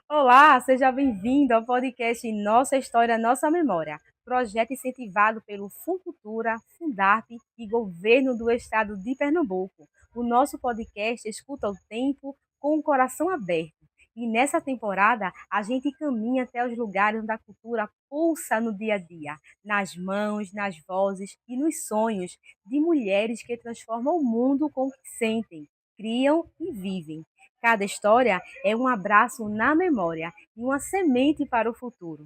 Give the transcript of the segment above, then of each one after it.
Olá, seja bem-vindo ao podcast Nossa História, Nossa Memória, projeto incentivado pelo Funcultura, Fundarp e Governo do Estado de Pernambuco. O nosso podcast escuta o tempo com o coração aberto. E nessa temporada, a gente caminha até os lugares onde a cultura pulsa no dia a dia, nas mãos, nas vozes e nos sonhos de mulheres que transformam o mundo com o que sentem, criam e vivem. Cada história é um abraço na memória e uma semente para o futuro.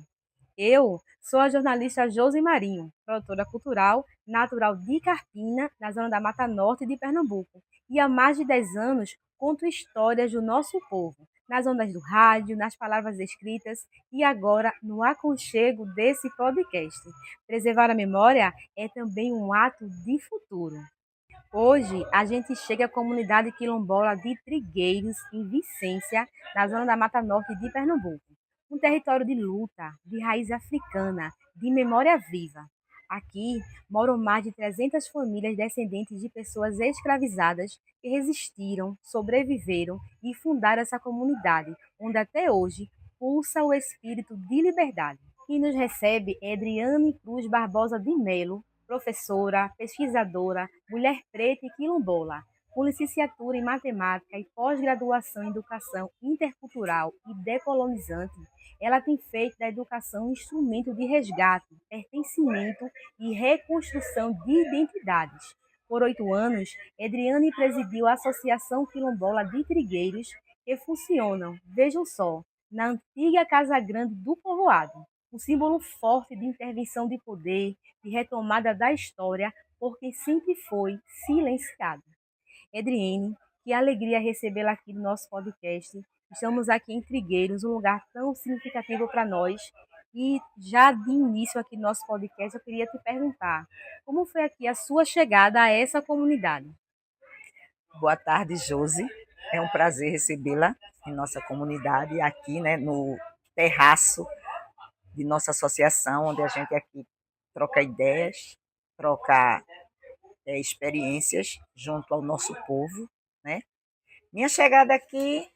Eu sou a jornalista Josi Marinho, produtora cultural, natural de Carpina, na zona da Mata Norte de Pernambuco. E há mais de 10 anos conto histórias do nosso povo, nas ondas do rádio, nas palavras escritas e agora no aconchego desse podcast. Preservar a memória é também um ato de futuro. Hoje, a gente chega à comunidade quilombola de Trigueiros, em Vicência, na zona da Mata Norte de Pernambuco. Um território de luta, de raiz africana, de memória viva. Aqui moram mais de 300 famílias descendentes de pessoas escravizadas que resistiram, sobreviveram e fundaram essa comunidade, onde até hoje pulsa o espírito de liberdade. Quem nos recebe é Adriane Cruz Barbosa de Melo, professora, pesquisadora, mulher preta e quilombola, com licenciatura em matemática e pós-graduação em educação intercultural e decolonizante. Ela tem feito da educação um instrumento de resgate, pertencimento e reconstrução de identidades. Por 8 anos, Adriane presidiu a Associação Quilombola de Trigueiros, que funcionam, vejam só, na antiga Casa Grande do Povoado, um símbolo forte de intervenção de poder, de retomada da história por quem sempre foi silenciado. Edriene, que alegria recebê-la aqui no nosso podcast. Estamos aqui em Trigueiros, um lugar tão significativo para nós. E já de início aqui no nosso podcast, eu queria te perguntar, como foi aqui a sua chegada a essa comunidade? Boa tarde, Josi. É um prazer recebê-la em nossa comunidade, aqui, né, no terraço de nossa associação, onde a gente aqui troca ideias, troca experiências junto ao nosso povo, né? Minha chegada aqui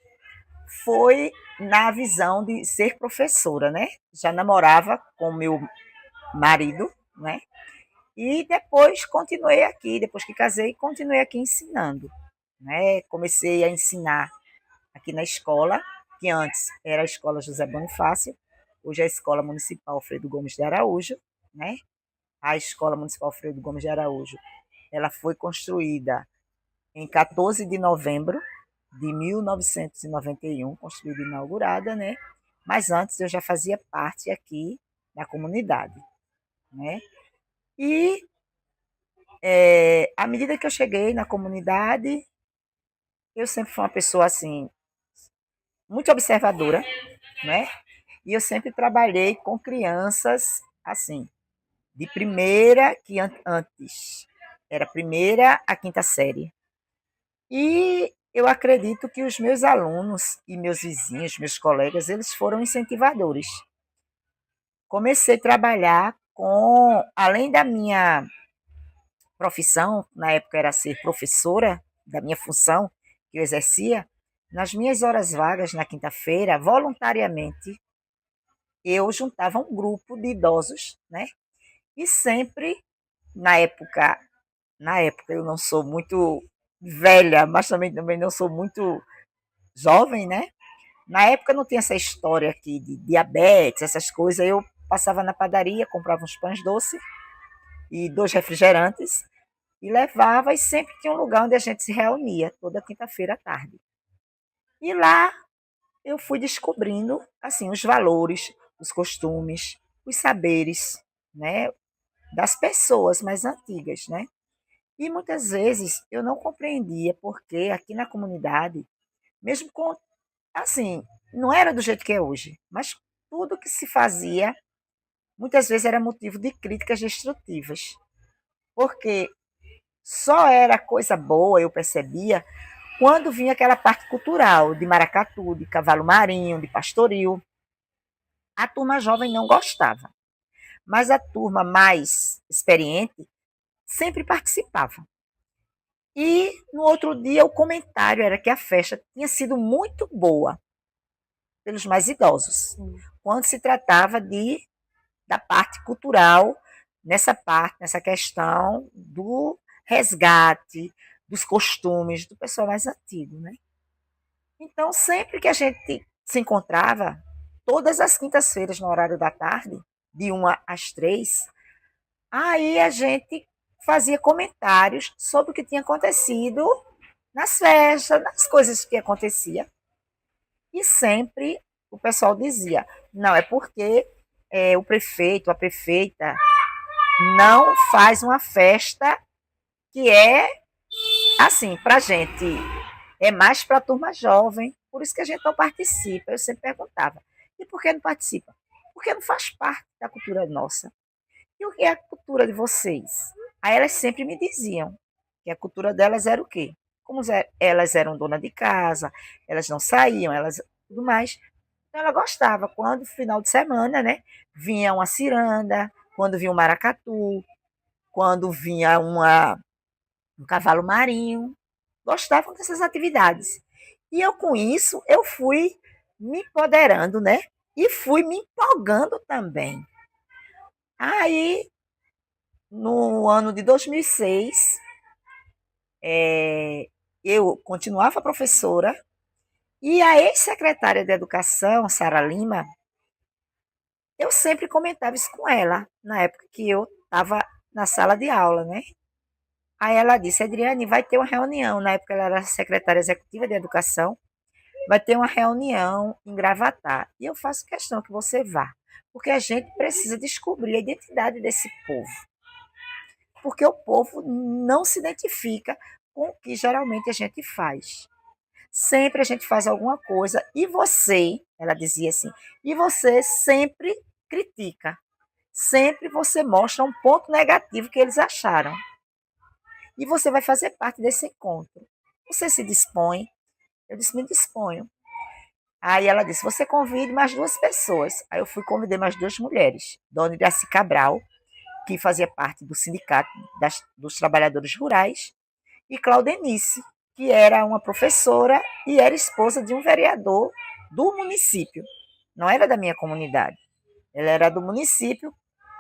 foi na visão de ser professora, né? Já namorava com meu marido, né? E depois continuei aqui, depois que casei, continuei aqui ensinando, né? Comecei a ensinar aqui na escola, que antes era a Escola José Bonifácio, hoje é a Escola Municipal Alfredo Gomes de Araújo, né? A Escola Municipal Alfredo Gomes de Araújo, ela foi construída em 14 de novembro de 1991, construída e inaugurada, né? Mas antes eu já fazia parte aqui da comunidade, né? E à medida que eu cheguei na comunidade, eu sempre fui uma pessoa assim muito observadora, né? E eu sempre trabalhei com crianças assim, de primeira, que antes era primeira a quinta série. E eu acredito que os meus alunos e meus vizinhos, meus colegas, eles foram incentivadores. Comecei a trabalhar com, além da minha profissão, na época era ser professora, da minha função que eu exercia, nas minhas horas vagas na quinta-feira, voluntariamente, eu juntava um grupo de idosos, né? E sempre, na época, na época eu não sou muito velha, mas também não sou muito jovem, né? Na época não tinha essa história aqui de diabetes, essas coisas. Eu passava na padaria, comprava uns pães doces e 2 refrigerantes e levava, e sempre tinha um lugar onde a gente se reunia, toda quinta-feira à tarde. E lá eu fui descobrindo assim os valores, os costumes, os saberes, né, das pessoas mais antigas, né? E muitas vezes eu não compreendia porque aqui na comunidade, mesmo com assim, não era do jeito que é hoje, mas tudo que se fazia muitas vezes era motivo de críticas destrutivas, porque só era coisa boa, eu percebia, quando vinha aquela parte cultural de maracatu, de cavalo marinho, de pastoril. A turma jovem não gostava, mas a turma mais experiente sempre participava. E no outro dia o comentário era que a festa tinha sido muito boa. pelos mais idosos. Sim. Quando se tratava da parte cultural, nessa questão do resgate, dos costumes do pessoal mais antigo, né? Então, sempre que a gente se encontrava, todas as quintas-feiras, no horário da tarde, de 1 às 3, aí a gente fazia comentários sobre o que tinha acontecido nas festas, nas coisas que acontecia. E sempre o pessoal dizia, não, é porque o prefeito, a prefeita, não faz uma festa que é assim, pra gente, é mais para a turma jovem, por isso que a gente não participa. Eu sempre perguntava, e por que não participa? Porque não faz parte da cultura nossa. E o que é a cultura de vocês? Aí elas sempre me diziam que a cultura delas era o quê? Como elas eram dona de casa, elas não saíam, elas tudo mais. Então ela gostava quando final de semana, né, vinha uma ciranda, quando vinha um maracatu, quando vinha um cavalo marinho, gostavam dessas atividades. E eu com isso eu fui me empoderando, né? E fui me empolgando também. Aí no ano de 2006, eu continuava professora e a ex-secretária de Educação, Sara Lima, eu sempre comentava isso com ela, na época que eu estava na sala de aula, né? Aí ela disse, Adriane, vai ter uma reunião, na época ela era secretária executiva de Educação, vai ter uma reunião em Gravatá. E eu faço questão que você vá, porque a gente precisa descobrir a identidade desse povo. Porque o povo não se identifica com o que geralmente a gente faz. Sempre a gente faz alguma coisa e você, ela dizia assim, e você sempre critica. Sempre você mostra um ponto negativo que eles acharam. E você vai fazer parte desse encontro. Você se dispõe? Eu disse, me disponho. Aí ela disse, você convide mais 2 pessoas. Aí eu fui convidei mais 2 mulheres. Dona Iraci Cabral, que fazia parte do sindicato dos trabalhadores rurais, e Claudenice, que era uma professora e era esposa de um vereador do município. Não era da minha comunidade. Ela era do município,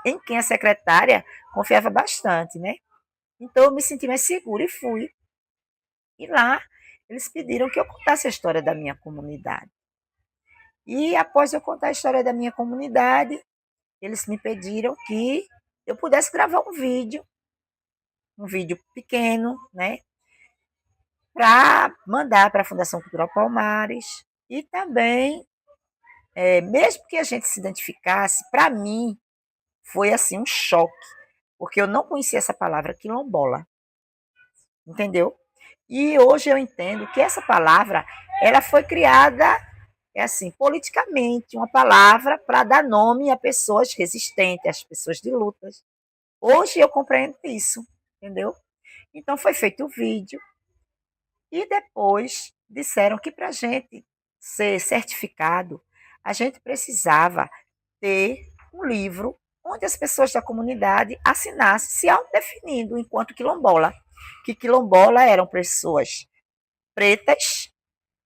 em quem a secretária confiava bastante, né? Então eu me senti mais segura e fui. E lá eles pediram que eu contasse a história da minha comunidade. E após eu contar a história da minha comunidade, eles me pediram que eu pudesse gravar um vídeo pequeno, né, para mandar para a Fundação Cultural Palmares. E também, mesmo que a gente se identificasse, para mim foi assim um choque, porque eu não conhecia essa palavra quilombola, entendeu? E hoje eu entendo que essa palavra ela foi criada assim, politicamente, uma palavra para dar nome a pessoas resistentes, às pessoas de lutas. Hoje eu compreendo isso, entendeu? Então foi feito o vídeo e depois disseram que para a gente ser certificado, a gente precisava ter um livro onde as pessoas da comunidade assinassem, se autodefinindo enquanto quilombola. Que quilombola eram pessoas pretas,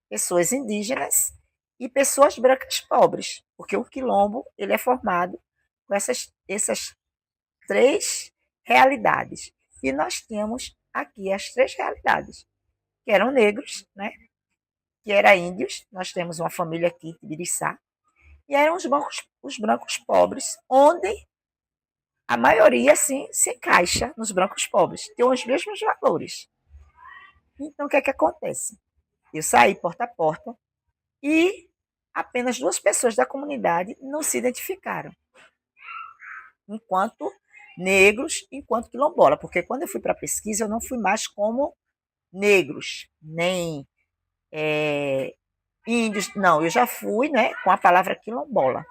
pessoas indígenas e pessoas brancas pobres, porque o quilombo ele é formado com essas 3 realidades. E nós tínhamos aqui as 3 realidades, que eram negros, né? Que eram índios, nós temos uma família aqui, Tibiriçá, e eram os brancos pobres, onde a maioria assim, se encaixa nos brancos pobres, tem os mesmos valores. Então, o que é que acontece? Eu saí porta a porta e apenas 2 pessoas da comunidade não se identificaram enquanto negros, enquanto quilombola, porque quando eu fui para a pesquisa eu não fui mais como negros, nem índios, não, eu já fui, né, com a palavra quilombola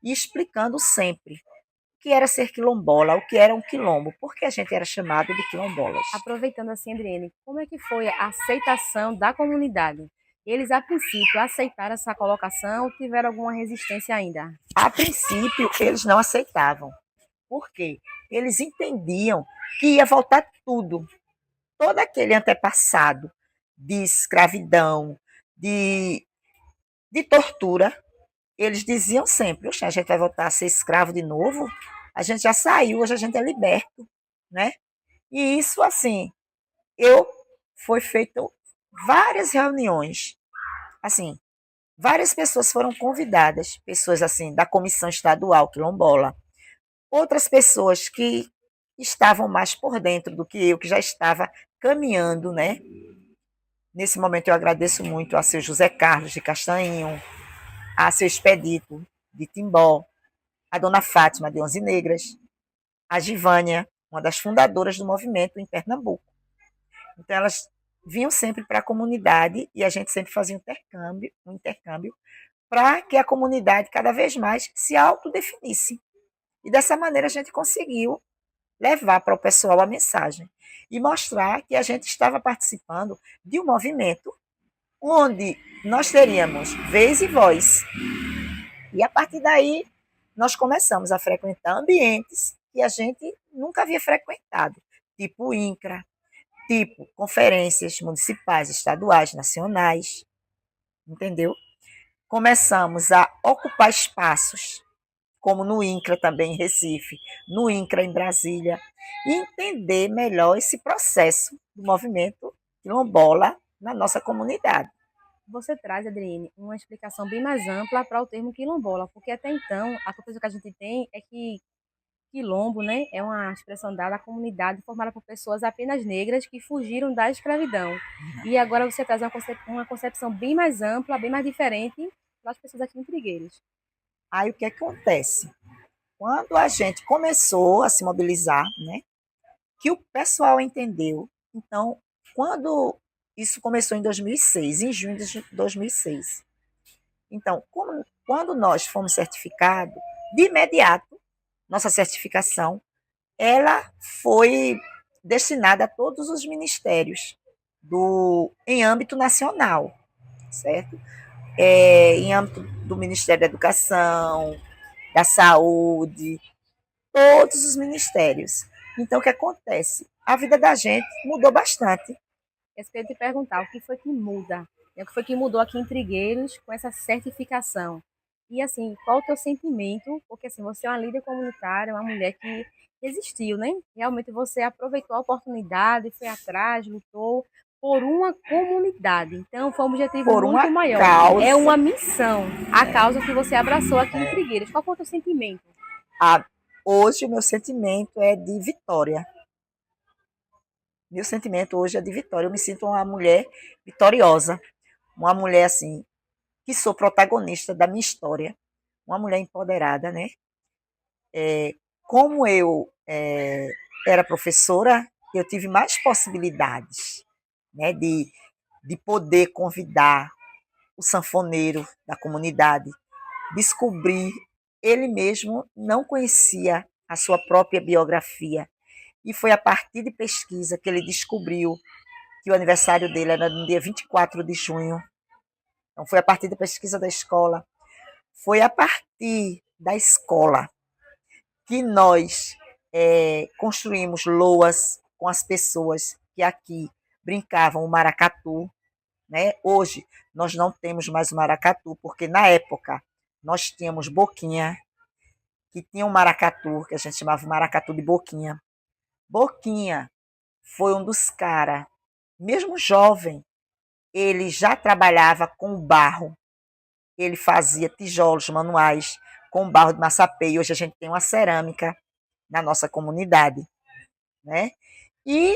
e explicando sempre o que era ser quilombola, o que era um quilombo, porque a gente era chamado de quilombolas. Aproveitando assim, Adriane, como é que foi a aceitação da comunidade? Eles, a princípio, aceitaram essa colocação ou tiveram alguma resistência ainda? A princípio, eles não aceitavam. Por quê? Eles entendiam que ia voltar tudo. Todo aquele antepassado de escravidão, de tortura, eles diziam sempre: "Oxe, a gente vai voltar a ser escravo de novo? A gente já saiu, hoje a gente é liberto", né? E isso, assim, eu foi feito várias reuniões, assim, várias pessoas foram convidadas, pessoas assim da comissão estadual quilombola, outras pessoas que estavam mais por dentro do que eu, que já estava caminhando, né? Nesse momento eu agradeço muito a seu José Carlos de Castanhinho, a seu Expedito de Timbó, a dona Fátima de Onze Negras, a Givânia, uma das fundadoras do movimento em Pernambuco. Então elas vinham sempre para a comunidade e a gente sempre fazia um intercâmbio para que a comunidade cada vez mais se autodefinisse. E dessa maneira a gente conseguiu levar para o pessoal a mensagem e mostrar que a gente estava participando de um movimento onde nós teríamos vez e voz. E a partir daí, nós começamos a frequentar ambientes que a gente nunca havia frequentado, tipo o INCRA, tipo conferências municipais, estaduais, nacionais, entendeu? Começamos a ocupar espaços, como no INCRA também em Recife, no INCRA em Brasília, e entender melhor esse processo do movimento quilombola na nossa comunidade. Você traz, Adriene, uma explicação bem mais ampla para o termo quilombola, porque até então a compreensão que a gente tem é que quilombo, né, é uma expressão dada à comunidade formada por pessoas apenas negras que fugiram da escravidão. E agora você traz uma concepção bem mais ampla, bem mais diferente das pessoas aqui em Trigueiros. Aí o que acontece? Quando a gente começou a se mobilizar, né, que o pessoal entendeu. Então, quando isso começou em 2006, em junho de 2006. Então, quando nós fomos certificados, de imediato, nossa certificação, ela foi destinada a todos os ministérios em âmbito nacional, certo? Em âmbito do Ministério da Educação, da Saúde, todos os ministérios. Então, o que acontece? A vida da gente mudou bastante. Eu queria te perguntar, o que foi que muda? O que foi que mudou aqui em Trigueiros com essa certificação? E assim, qual o teu sentimento? Porque assim, você é uma líder comunitária, uma mulher que resistiu, né? Realmente você aproveitou a oportunidade, foi atrás, lutou por uma comunidade. Então, foi um objetivo Por uma muito maior. É causa. uma missão, a causa que você abraçou aqui em Trigueiros. Qual foi o teu sentimento? A, Hoje o meu sentimento é de vitória. Meu sentimento hoje é de vitória. Eu me sinto uma mulher vitoriosa, uma mulher assim que sou protagonista da minha história, uma mulher empoderada, né? Como eu era professora, eu tive mais possibilidades, né, de poder convidar o sanfoneiro da comunidade, descobrir. Ele mesmo não conhecia a sua própria biografia. E foi a partir de pesquisa que ele descobriu que o aniversário dele era no dia 24 de junho. Então, foi a partir da pesquisa da escola. Foi a partir da escola que nós construímos loas com as pessoas que aqui brincavam o maracatu. Né? Hoje, nós não temos mais o maracatu, porque na época nós tínhamos Boquinha, que tinha um maracatu, que a gente chamava maracatu de Boquinha. Boquinha foi um dos caras, mesmo jovem, ele já trabalhava com barro, ele fazia tijolos manuais com barro de massapê, e hoje a gente tem uma cerâmica na nossa comunidade, né? E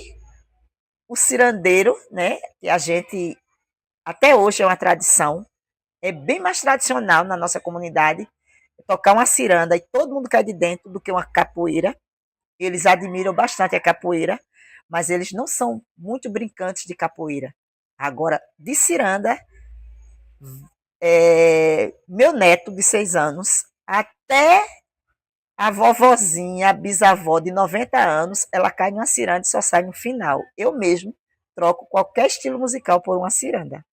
o cirandeiro, né, que a gente até hoje é uma tradição, é bem mais tradicional na nossa comunidade tocar uma ciranda e todo mundo cai de dentro do que uma capoeira. Eles admiram bastante a capoeira, mas eles não são muito brincantes de capoeira. Agora, de ciranda, meu neto de 6 anos, até a vovozinha, a bisavó de 90 anos, ela cai numa ciranda e só sai no final. Eu mesmo troco qualquer estilo musical por uma ciranda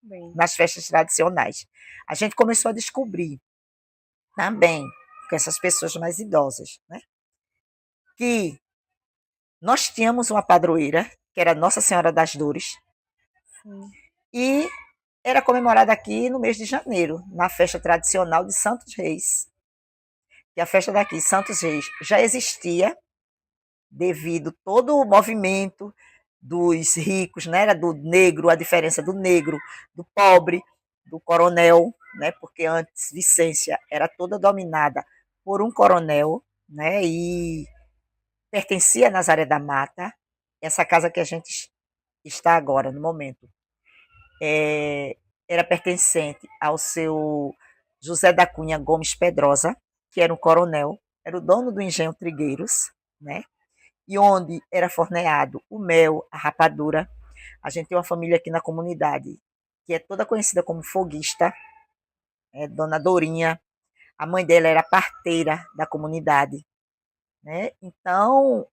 Bem, nas festas tradicionais. A gente começou a descobrir também com essas pessoas mais idosas, né, que nós tínhamos uma padroeira, que era Nossa Senhora das Dores, sim. e era comemorada aqui no mês de janeiro, na festa tradicional de Santos Reis. E a festa daqui, Santos Reis, já existia devido todo o movimento dos ricos, né? Era do negro, a diferença do negro, do pobre, do coronel, né? Porque antes Vicência era toda dominada por um coronel, né? E pertencia a Nazaré da Mata, essa casa que a gente está agora, no momento, era pertencente ao seu José da Cunha Gomes Pedrosa, que era um coronel, era o dono do engenho Trigueiros, né? E onde era forneado o mel, a rapadura. A gente tem uma família aqui na comunidade que é toda conhecida como foguista, Dona Dourinha. A mãe dela era parteira da comunidade, né? Então,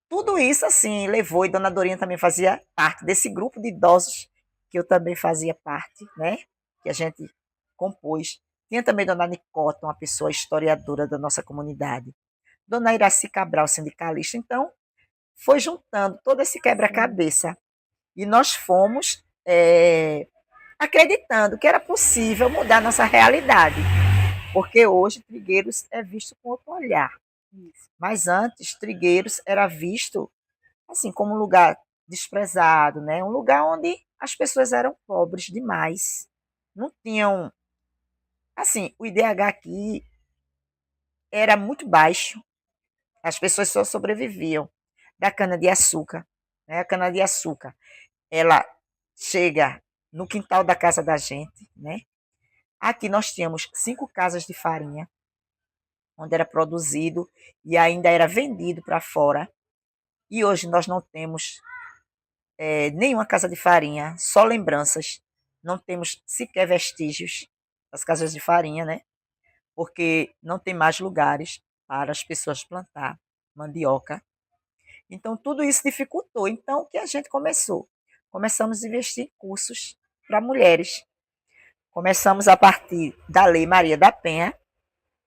tudo isso assim levou, e Dona Dourinha também fazia parte desse grupo de idosos que eu também fazia parte, né? Que a gente compôs. Tinha também Dona Nicota, uma pessoa historiadora da nossa comunidade. Dona Iraci Cabral, sindicalista. Então, foi juntando todo esse quebra-cabeça e nós fomos acreditando que era possível mudar nossa realidade, porque hoje Trigueiros é visto com outro olhar. Mas antes, Trigueiros era visto assim como um lugar desprezado, né? Um lugar onde as pessoas eram pobres demais, não tinham, assim, o IDH aqui era muito baixo, as pessoas só sobreviviam da cana de açúcar, né? A cana de açúcar, ela chega no quintal da casa da gente, né? Aqui nós tínhamos 5 casas de farinha, onde era produzido e ainda era vendido para fora. E hoje nós não temos nenhuma casa de farinha, só lembranças. Não temos sequer vestígios das casas de farinha, né? Porque não tem mais lugares para as pessoas plantar mandioca. Então, tudo isso dificultou. Então, o que a gente começou? Começamos a investir em cursos para mulheres. Começamos a partir da Lei Maria da Penha,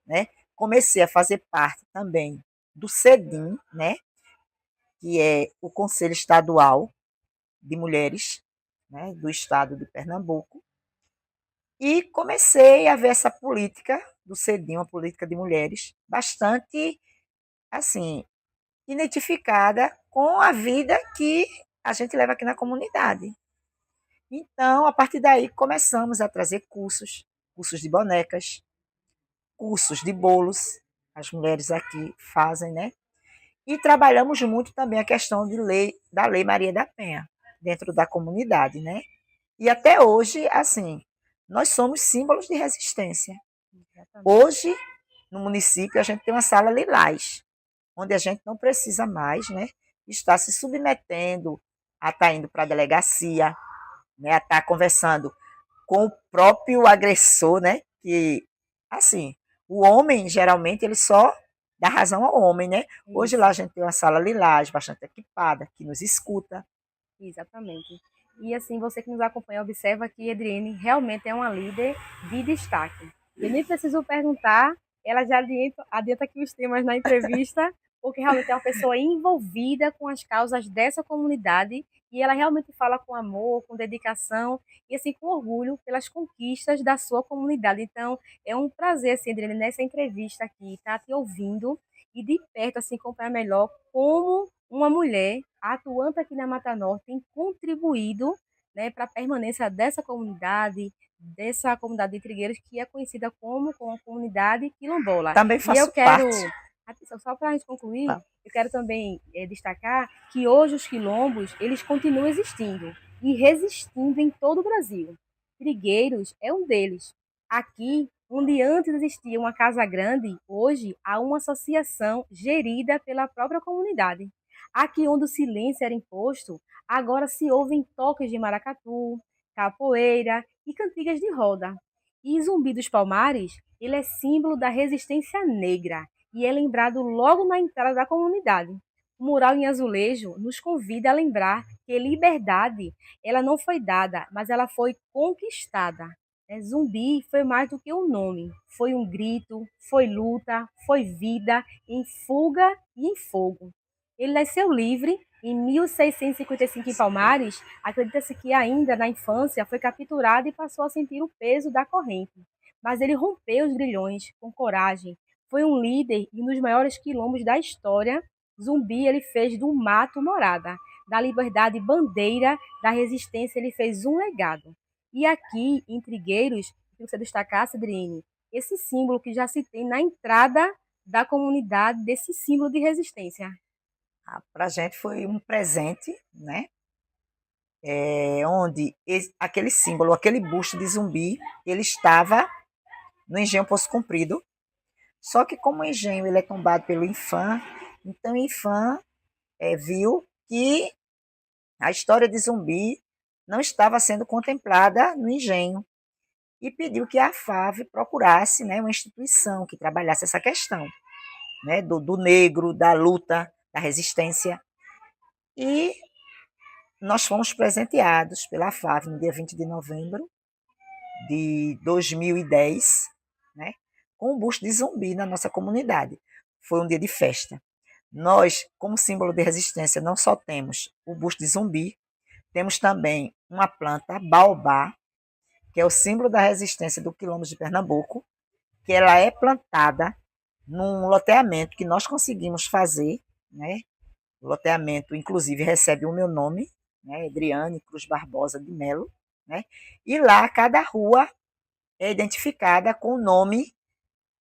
né? Comecei a fazer parte também do CEDIM, né? Que é o Conselho Estadual de Mulheres, né? Do Estado de Pernambuco. E comecei a ver essa política do CEDIM, uma política de mulheres, bastante, assim, identificada com a vida que a gente leva aqui na comunidade. Então, a partir daí, começamos a trazer cursos, cursos de bonecas, cursos de bolos, as mulheres aqui fazem, né? E trabalhamos muito também a questão da Lei Maria da Penha, dentro da comunidade, né? E até hoje, assim, nós somos símbolos de resistência. Hoje, no município, a gente tem uma sala lilás, onde a gente não precisa mais, né, estar se submetendo a estar indo para a delegacia, né, a estar conversando com o próprio agressor, né, que, assim, o homem, geralmente, ele só dá razão ao homem, né? Hoje lá a gente tem uma sala lilás, bastante equipada, que nos escuta. Exatamente. E assim, você que nos acompanha, observa que Edriene realmente é uma líder de destaque. Eu nem preciso perguntar, ela já adianta aqui os temas na entrevista, porque realmente é uma pessoa envolvida com as causas dessa comunidade e ela realmente fala com amor, com dedicação e assim com orgulho pelas conquistas da sua comunidade. Então, é um prazer, assim, Edriene, nessa entrevista aqui, estar te ouvindo e de perto, assim, acompanhar melhor como uma mulher atuante aqui na Mata Norte tem contribuído, né, para a permanência dessa comunidade de Trigueiros, que é conhecida como a comunidade quilombola. Também E eu faço quero, parte. atenção, só para a gente concluir, Tá. eu quero também destacar que hoje os quilombos, eles continuam existindo e resistindo em todo o Brasil. Trigueiros é um deles. Aqui, onde antes existia uma casa grande, hoje há uma associação gerida pela própria comunidade. Aqui onde o silêncio era imposto, agora se ouvem toques de maracatu, capoeira e cantigas de roda. E Zumbi dos Palmares, ele é símbolo da resistência negra e é lembrado logo na entrada da comunidade. O mural em azulejo nos convida a lembrar que liberdade, ela não foi dada, mas ela foi conquistada. Zumbi foi mais do que um nome, foi um grito, foi luta, foi vida em fuga e em fogo. Ele nasceu livre, Em 1655, em Palmares, acredita-se que ainda na infância foi capturado e passou a sentir o peso da corrente. Mas ele rompeu os grilhões com coragem. Foi um líder e um dos maiores quilombos da história. Zumbi ele fez do mato morada, da liberdade bandeira, da resistência ele fez um legado. E aqui, em Trigueiros, que você destacasse, Adriene, esse símbolo que já se tem na entrada da comunidade, desse símbolo de resistência. Para a gente foi um presente, né? Onde aquele símbolo, aquele busto de zumbi, ele estava no Engenho Poço Comprido. Só que como o engenho ele é tombado pelo INFAM, então o INFAM viu que a história de zumbi não estava sendo contemplada no engenho e pediu que a FAV procurasse, né, uma instituição que trabalhasse essa questão, né, do negro, da luta, da resistência. E nós fomos presenteados pela FAV no dia 20 de novembro de 2010, né, com um busto de zumbi na nossa comunidade. Foi um dia de festa. Nós, como símbolo de resistência, não só temos o busto de zumbi, temos também uma planta, baobá, que é o símbolo da resistência do quilombo de Pernambuco, que ela é plantada num loteamento que nós conseguimos fazer, né? O loteamento, inclusive, recebe o meu nome, né? Adriane Cruz Barbosa de Melo, né? E lá cada rua é identificada com o nome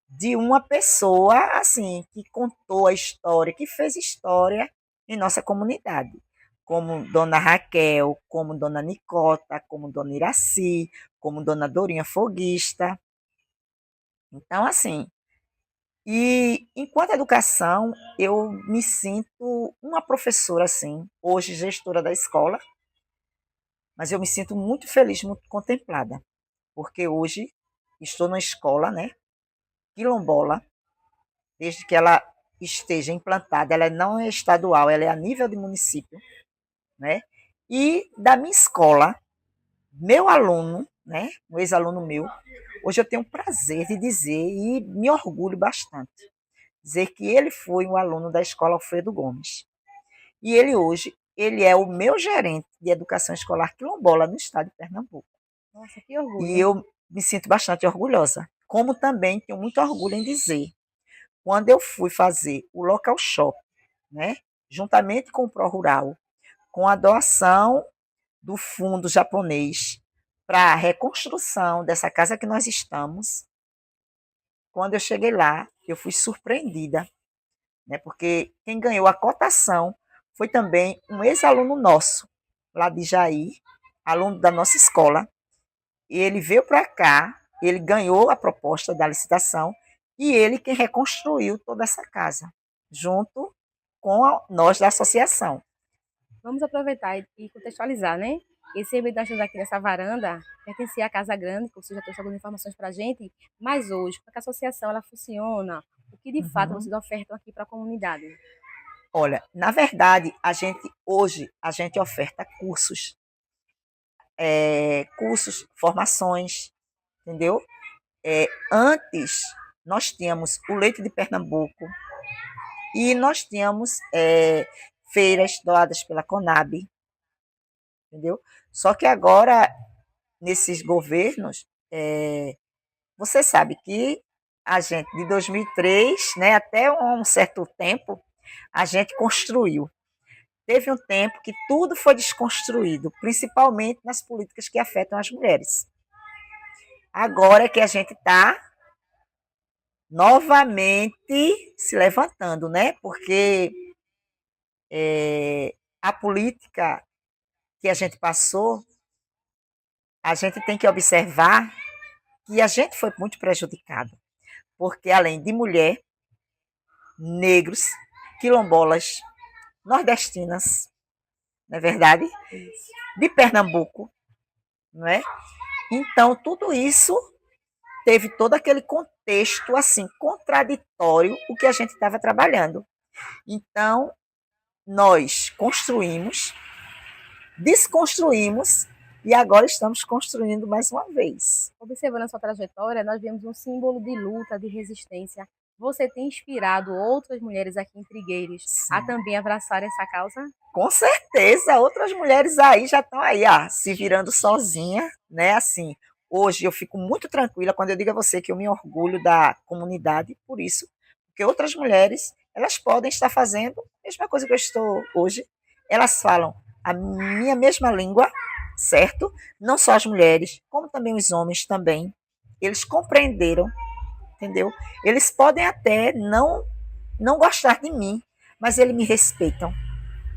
de uma pessoa assim que contou a história, que fez história em nossa comunidade, como Dona Raquel, como Dona Nicota, como Dona Iraci, como Dona Dorinha Foguista. Então, assim, e enquanto educação, eu me sinto uma professora, assim, hoje gestora da escola, mas eu me sinto muito feliz, muito contemplada, porque hoje estou na escola, né, quilombola, desde que ela esteja implantada, ela não é estadual, ela é a nível de município, né? E da minha escola, meu aluno, né, um ex-aluno meu, hoje eu tenho o prazer de dizer e me orgulho bastante, dizer que ele foi um aluno da escola Alfredo Gomes. E ele hoje, ele é o meu gerente de educação escolar quilombola no estado de Pernambuco. Nossa, que E orgulho. eu me sinto bastante orgulhosa. Como também tenho muito orgulho em dizer, quando eu fui fazer o local shop, né, juntamente com o Pro Rural, com a doação do fundo japonês para a reconstrução dessa casa que nós estamos, quando eu cheguei lá, eu fui surpreendida, né, porque quem ganhou a cotação foi também um ex-aluno nosso, lá de Jair, aluno da nossa escola, e ele veio para cá, ele ganhou a proposta da licitação e ele quem reconstruiu toda essa casa, junto com nós da associação. Vamos aproveitar e contextualizar, né? Esse evento aqui nessa varanda pertencia à Casa Grande, que você já trouxe algumas informações para a gente, mas hoje, como é que a associação ela funciona? O que de fato Uhum. vocês ofertam aqui para a comunidade? Olha, na verdade, hoje a gente oferta cursos, formações, entendeu? Antes nós tínhamos o leite de Pernambuco e nós tínhamos feiras doadas pela Conab, entendeu? Só que agora, nesses governos, você sabe que a gente, de 2003, né, até um certo tempo, a gente construiu. Teve um tempo que tudo foi desconstruído, principalmente nas políticas que afetam as mulheres. Agora é que a gente está novamente se levantando, né? Porque a política que a gente passou, a gente tem que observar que a gente foi muito prejudicado, porque além de mulher, negros, quilombolas, nordestinas, não é verdade? De Pernambuco, não é? Então, tudo isso teve todo aquele contexto assim contraditório o que a gente estava trabalhando. Então, nós construímos, desconstruímos e agora estamos construindo mais uma vez. Observando a sua trajetória, nós vemos um símbolo de luta, de resistência, Você tem inspirado outras mulheres aqui em Trigueiros a Sim. também abraçar essa causa? Com certeza, outras mulheres aí já estão aí, se virando sozinha, né? Assim, hoje eu fico muito tranquila quando eu digo a você que eu me orgulho da comunidade por isso, porque outras mulheres, elas podem estar fazendo a mesma coisa que eu estou hoje. Elas falam a minha mesma língua, certo? Não só as mulheres, como também os homens também. Eles compreenderam, entendeu? Eles podem até não gostar de mim, mas eles me respeitam,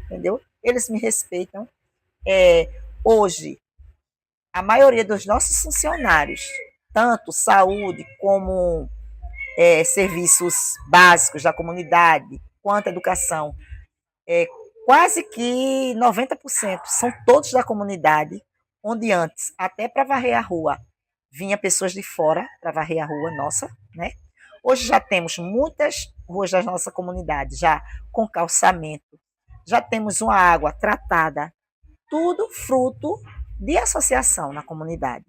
entendeu? Eles me respeitam. Hoje, a maioria dos nossos funcionários, tanto saúde como serviços básicos da comunidade, quanto educação, é, quase que 90% são todos da comunidade, onde antes, até para varrer a rua, vinha pessoas de fora para varrer a rua nossa, né? Hoje já temos muitas ruas da nossa comunidade já com calçamento, já temos uma água tratada, tudo fruto de associação na comunidade.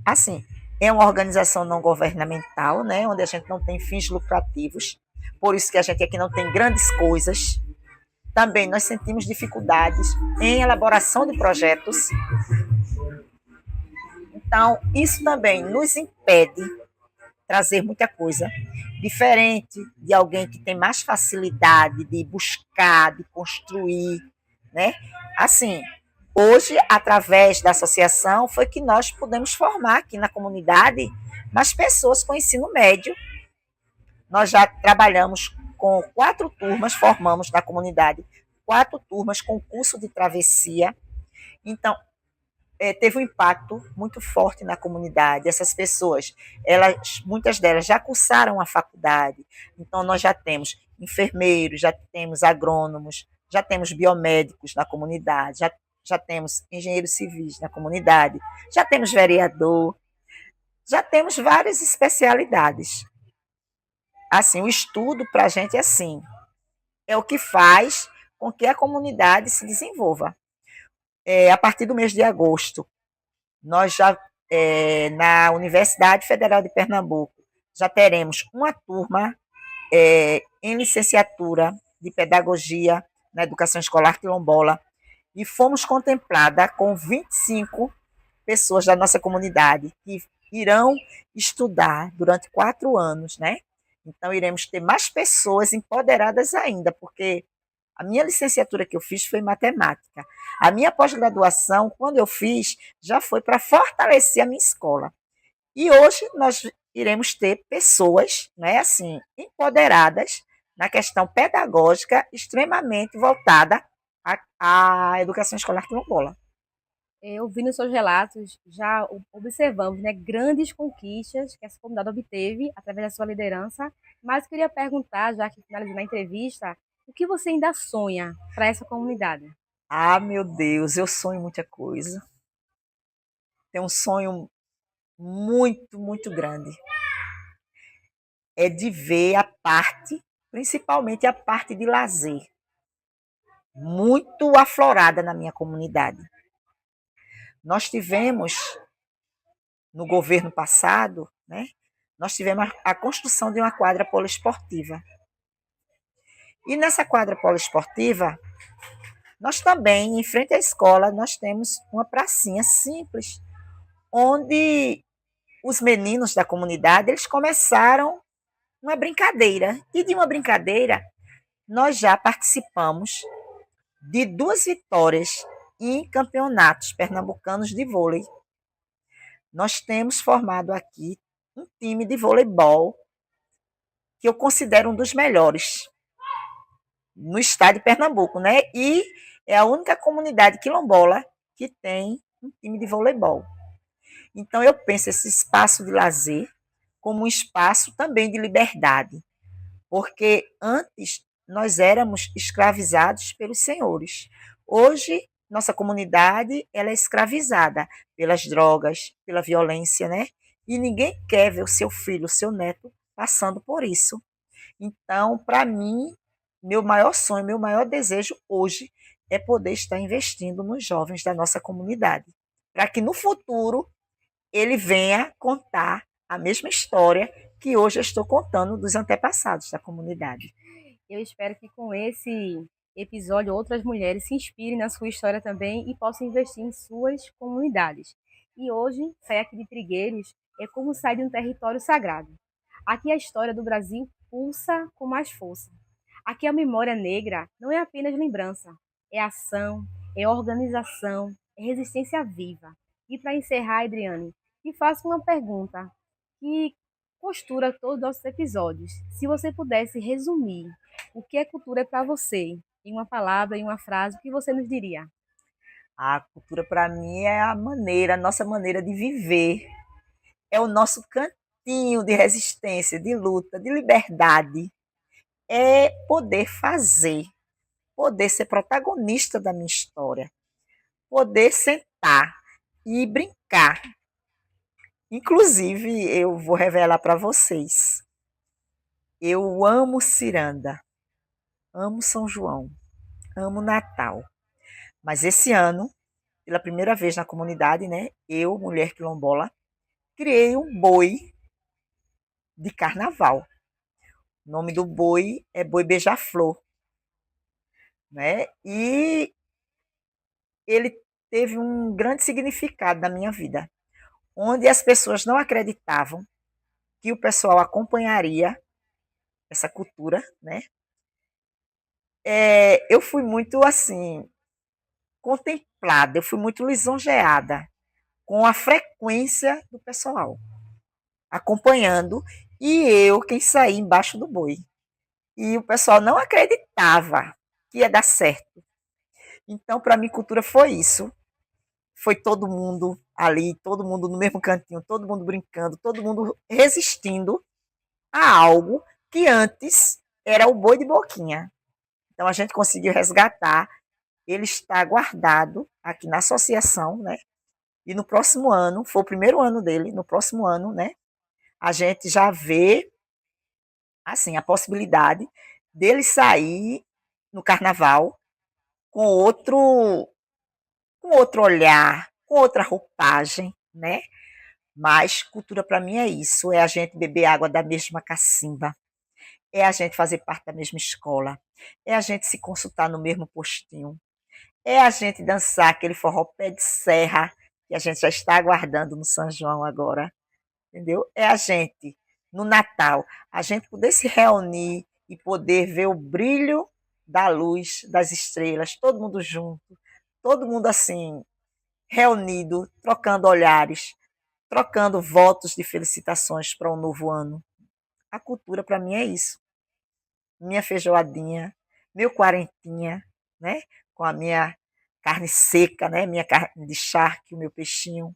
Assim, é uma organização não governamental, né, onde a gente não tem fins lucrativos, por isso que a gente aqui não tem grandes coisas. Também nós sentimos dificuldades em elaboração de projetos. Então, isso também nos impede trazer muita coisa, diferente de alguém que tem mais facilidade de buscar, de construir, né? Assim, hoje, através da associação, foi que nós pudemos formar aqui na comunidade mais pessoas com ensino médio. Nós já trabalhamos com 4 turmas, formamos na comunidade 4 turmas com curso de travessia. Então, teve um impacto muito forte na comunidade. Essas pessoas, muitas delas já cursaram a faculdade. Então, nós já temos enfermeiros, já temos agrônomos, já temos biomédicos na comunidade, já temos engenheiros civis na comunidade, já temos vereador, já temos várias especialidades. Assim, o estudo para a gente é assim, é o que faz com que a comunidade se desenvolva. A partir do mês de agosto, nós já, na Universidade Federal de Pernambuco, já teremos uma turma em licenciatura de Pedagogia na Educação Escolar Quilombola e fomos contemplada com 25 pessoas da nossa comunidade que irão estudar durante 4 anos, né? Então, iremos ter mais pessoas empoderadas ainda, porque a minha licenciatura que eu fiz foi em matemática. A minha pós-graduação, quando eu fiz, já foi para fortalecer a minha escola. E hoje nós iremos ter pessoas, né, assim, empoderadas na questão pedagógica, extremamente voltada à educação escolar quilombola. Ouvindo seus relatos, já observamos, né, grandes conquistas que essa comunidade obteve através da sua liderança, mas queria perguntar, já que finalizando a entrevista, o que você ainda sonha para essa comunidade? Ah, meu Deus, eu sonho muita coisa. Tenho um sonho muito, muito grande. É de ver a parte, principalmente a parte de lazer, muito aflorada na minha comunidade. Nós tivemos, no governo passado, né, nós tivemos a construção de uma quadra poliesportiva. E nessa quadra poliesportiva, nós também, em frente à escola, nós temos uma pracinha simples, onde os meninos da comunidade, eles começaram uma brincadeira. E de uma brincadeira, nós já participamos de 2 vitórias em campeonatos pernambucanos de vôlei. Nós temos formado aqui um time de voleibol que eu considero um dos melhores no estado de Pernambuco, né? E é a única comunidade quilombola que tem um time de voleibol. Então, eu penso esse espaço de lazer como um espaço também de liberdade, porque antes nós éramos escravizados pelos senhores. Hoje, nossa comunidade ela é escravizada pelas drogas, pela violência, né? E ninguém quer ver o seu filho, o seu neto passando por isso. Então, para mim, meu maior sonho, meu maior desejo hoje é poder estar investindo nos jovens da nossa comunidade, para que no futuro ele venha contar a mesma história que hoje eu estou contando dos antepassados da comunidade. Eu espero que com esse episódio outras mulheres se inspirem na sua história também e possam investir em suas comunidades. E hoje, sair aqui de Trigueiros é como sair de um território sagrado. Aqui a história do Brasil pulsa com mais força. Aqui a memória negra não é apenas lembrança, é ação, é organização, é resistência viva. E para encerrar, Adriane, te faço uma pergunta que costura todos os nossos episódios. Se você pudesse resumir o que é cultura para você, em uma palavra, em uma frase, o que você nos diria? A cultura, para mim, é a maneira, a nossa maneira de viver, é o nosso cantinho de resistência, de luta, de liberdade, é poder fazer, poder ser protagonista da minha história, poder sentar e brincar. Inclusive, eu vou revelar para vocês, eu amo ciranda, amo São João, amo Natal, mas esse ano, pela primeira vez na comunidade, né, eu, mulher quilombola, criei um boi de carnaval. O nome do boi é boi beija-flor, né? E ele teve um grande significado na minha vida, onde as pessoas não acreditavam que o pessoal acompanharia essa cultura, né? Eu fui muito assim contemplada, eu fui muito lisonjeada com a frequência do pessoal acompanhando e eu quem saí embaixo do boi. E o pessoal não acreditava que ia dar certo. Então, para mim, cultura foi isso. Foi todo mundo ali, todo mundo no mesmo cantinho, todo mundo brincando, todo mundo resistindo a algo que antes era o boi de boquinha. Então, a gente conseguiu resgatar. Ele está guardado aqui na associação, né? E no próximo ano, foi o primeiro ano dele, no próximo ano, né? A gente já vê, assim, a possibilidade dele sair no carnaval com outro olhar, com outra roupagem, né? Mas cultura para mim é isso, é a gente beber água da mesma cacimba, é a gente fazer parte da mesma escola, é a gente se consultar no mesmo postinho, é a gente dançar aquele forró pé de serra que a gente já está aguardando no São João agora, entendeu? É a gente, no Natal, a gente poder se reunir e poder ver o brilho da luz, das estrelas, todo mundo junto, todo mundo assim, reunido, trocando olhares, trocando votos de felicitações para um novo ano. A cultura para mim é isso. Minha feijoadinha, meu quarentinha, né? Com a minha carne seca, né? Minha carne de charque, o meu peixinho.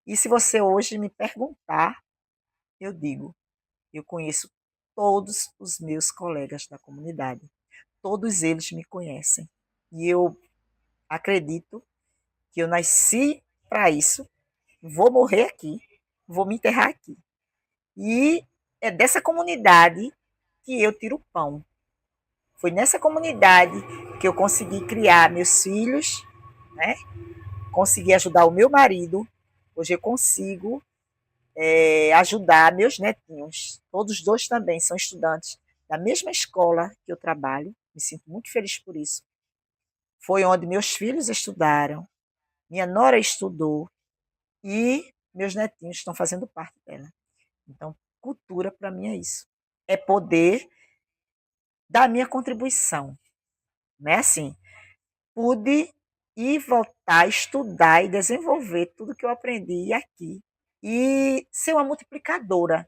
E se você hoje me perguntar, eu digo, eu conheço todos os meus colegas da comunidade. Todos eles me conhecem. E eu acredito que eu nasci para isso, vou morrer aqui, vou me enterrar aqui. E é dessa comunidade que eu tiro o pão. Foi nessa comunidade que eu consegui criar meus filhos, né? Consegui ajudar o meu marido. Hoje eu consigo ajudar meus netinhos. Todos os dois também são estudantes da mesma escola que eu trabalho. Me sinto muito feliz por isso. Foi onde meus filhos estudaram, minha nora estudou e meus netinhos estão fazendo parte dela. Então, cultura para mim é isso. É poder dar a minha contribuição. Né? Assim, pude ir voltar, estudar e desenvolver tudo que eu aprendi aqui e ser uma multiplicadora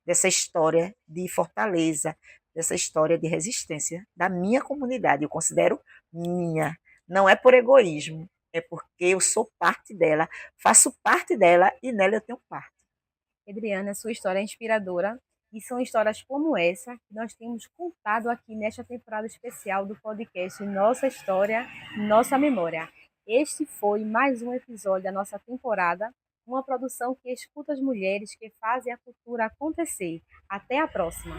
dessa história de fortaleza, dessa história de resistência da minha comunidade. Eu considero minha. Não é por egoísmo, é porque eu sou parte dela, faço parte dela e nela eu tenho parte. Adriana, sua história é inspiradora e são histórias como essa que nós temos contado aqui nesta temporada especial do podcast Nossa História, Nossa Memória. Este foi mais um episódio da nossa temporada, uma produção que escuta as mulheres que fazem a cultura acontecer. Até a próxima!